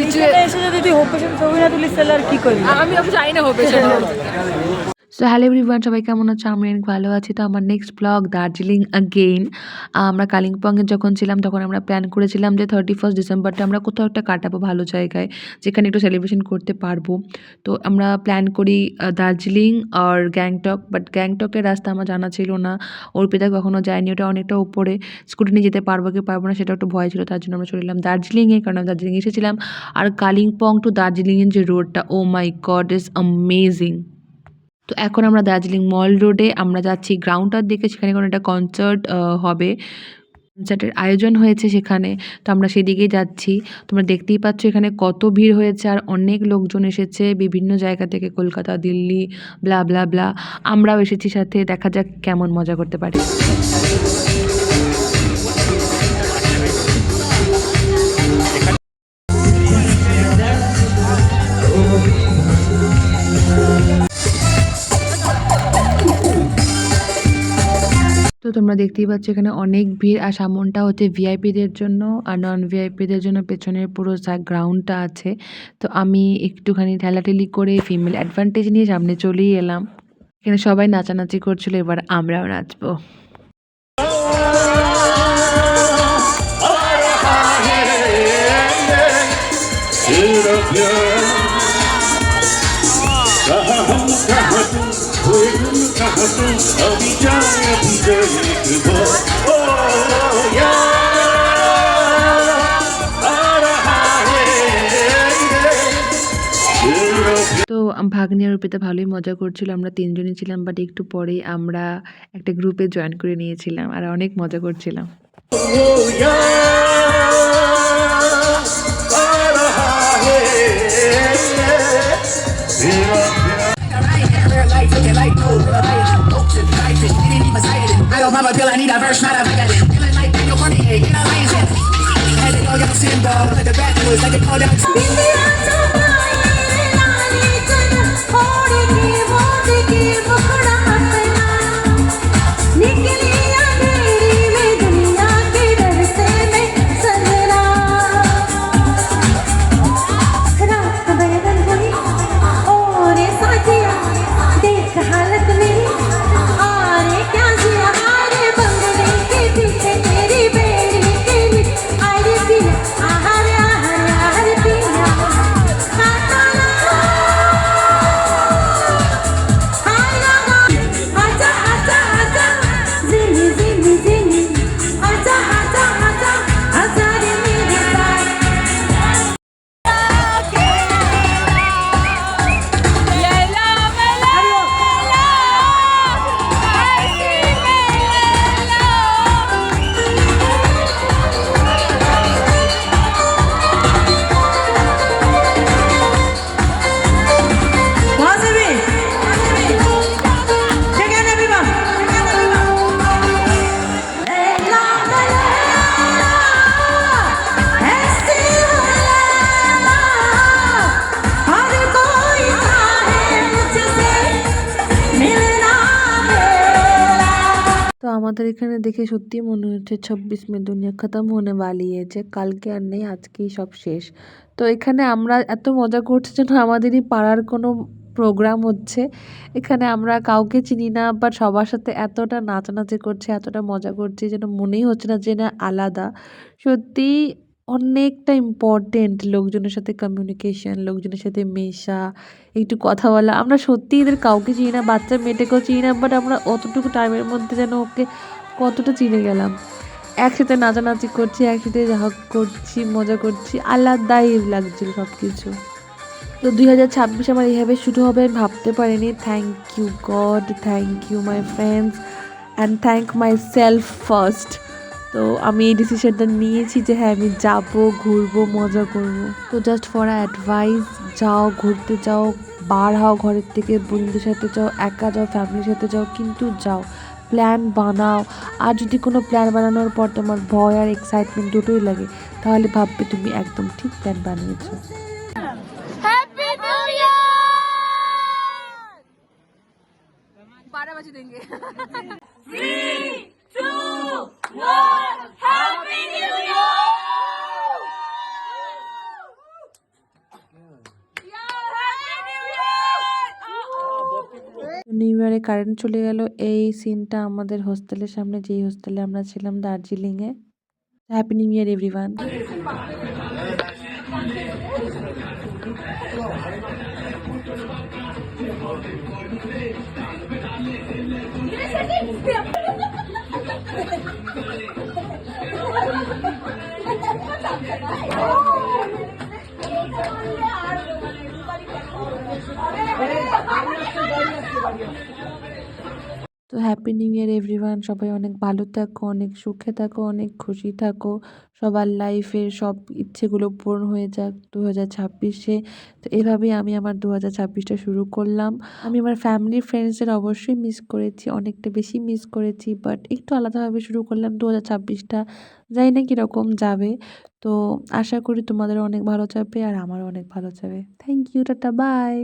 এসে যদি তুই হোপেশন ছবি না তুলিস তাহলে আর কি করবি? আমি জানি না হোপেশন। সো হ্যালো এভরিওয়ান, সবাই কেমন আছো? আমি অনেক ভালো আছি। তো আমার নেক্সট ব্লগ দার্জিলিং আগেইন। আমরা কালিম্পংয়ে যখন ছিলাম তখন আমরা প্ল্যান করেছিলাম যে 31 ডিসেম্বরটা আমরা কোথাও একটা কাটাবো ভালো জায়গায়, যেখানে একটু সেলিব্রেশন করতে পারবো। তো আমরা প্ল্যান করি দার্জিলিং আর গ্যাংটক, বাট গ্যাংটকের রাস্তা আমার জানা ছিল না, অর্পিতা কখনো যায়নি, ওটা অনেকটা উপরে, স্কুটি নিয়ে যেতে পারবো কি পারবো না সেটা একটু ভয় ছিল, তার জন্য আমরা চলে এলাম দার্জিলিংয়ে, কারণ আমি দার্জিলিং এসেছিলাম। আর কালিম্পং টু দার্জিলিংয়ের যে রোডটা, ও মাই গড, ইজ অ্যামেজিং। তো এখন আমরা দার্জিলিং মল রোডে আমরা যাচ্ছি গ্রাউন্ডটার দিকে, সেখানে কোনো একটা কনসার্ট হবে, কনসার্টের আয়োজন হয়েছে সেখানে। তো আমরা সেদিকেই যাচ্ছি। তোমরা দেখতেই পাচ্ছ এখানে কত ভিড় হয়েছে, আর অনেক লোকজন এসেছে বিভিন্ন জায়গা থেকে, কলকাতা, দিল্লি, ব্লা ব্লা ব্লা। আমরাও এসেছি সাথে, দেখা যাক কেমন মজা করতে পারি। তো তোমরা দেখতেই পাচ্ছ এখানে অনেক ভিড়, আর সামনটা হচ্ছে ভিআইপিদের জন্য, আর নন ভিআইপিদের জন্য পেছনের পুরো গ্রাউন্ডটা আছে। তো আমি একটুখানি ঠেলাঠেলি করে ফিমেল অ্যাডভান্টেজ নিয়ে সামনে চলেই এলাম। এখানে সবাই নাচানাচি করছিল, এবার আমরাও নাচবো। তো ভাগ্নি আর অর্পিতা ভালোই মজা করছিল, আমরা তিনজনই ছিলাম, বাট একটু পরেই আমরা একটা গ্রুপে জয়েন করে নিয়েছিলাম, আর অনেক মজা করছিলাম। I don't have a pill, I need a verse, not a Vicodin. Feeling like Daniel Cormier, get a lion's head. Had it all got symbol, like the bad news, like a call down. তো আমাদের এখানে দেখে সত্যি মনে হচ্ছে 26 মে দুনিয়া খতম হোনে বালি है, যে কালকে আর নেই, আজকেই সব শেষ। তো এখানে আমরা এত মজা করছি যেন আমাদেরই পাড়ার কোনো প্রোগ্রাম হচ্ছে। এখানে আমরা কাউকে চিনি না, বাট সবার সাথে এতটা নাচানাচি করছে, এতটা মজা করছি যেন মনেই হচ্ছে না যে না আলাদা। সত্যি অনেকটা ইম্পর্টেন্ট লোকজনের সাথে কমিউনিকেশন, লোকজনের সাথে মেশা, একটু কথা বলা। আমরা সত্যি এদের কাউকে চিনি না, বাচ্চা মেয়েটাকেও চিনি না, বাট আমরা অতটুকু টাইমের মধ্যে যেন ওকে কতটা চিনে গেলাম। একসাথে নাচানাচি করছি, একসাথে হাগ করছি, মজা করছি, আলাদাই লাগছিল সব কিছু। তো 2026 আমার এইভাবে শুরু হবে আমি ভাবতে পারিনি। Thank you God, thank you my friends, and thank myself first. তো আমি এই ডিসিশনটা নিয়েছি যে হ্যাঁ আমি যাবো, ঘুরবো, মজা করবো। তো জাস্ট ফর অ্যাডভাইস, যাও, ঘুরতে যাও, বার হও ঘরের থেকে, বন্ধুদের সাথে যাও, একা যাও, ফ্যামিলির সাথে যাও, কিন্তু যাও, প্ল্যান বানাও। আর যদি কোনো প্ল্যান বানানোর পর তোমার ভয় আর এক্সাইটমেন্ট দুটোই লাগে, তাহলে ভাববে তুমি একদম ঠিক প্ল্যান বানিয়েছো। हैप्पी न्यू ईयर 12 बजे देंगे 3 2 1 हैप्पी न्यू ईयर নিউ ইয়ারে কারেন্ট চলে গেল। এই সিনটা আমাদের হোস্টেলের সামনে, যেই হোস্টেলে আমরা ছিলাম দার্জিলিংয়ে। Happy new year everyone. তো হ্যাপি নিউ ইয়ার এভরিওয়ান। সবাই অনেক ভালো থাকো, অনেক সুখে থাকো, অনেক খুশি থাকো। সবার লাইফের সব ইচ্ছেগুলো পূরণ হয়ে যাক 2026-এ। তো এভাবেই আমি আমার 2026টা শুরু করলাম। আমি আমার ফ্যামিলি ফ্রেন্ডসদের অবশ্যই মিস করেছি, অনেকটা বেশি মিস করেছি, বাট একটু আলাদাভাবে শুরু করলাম 2026টা। জানি না কীরকম যাবে। তো আশা করি তোমাদেরও অনেক ভালো যাবে আর আমারও অনেক ভালো যাবে। Thank you, tata, by.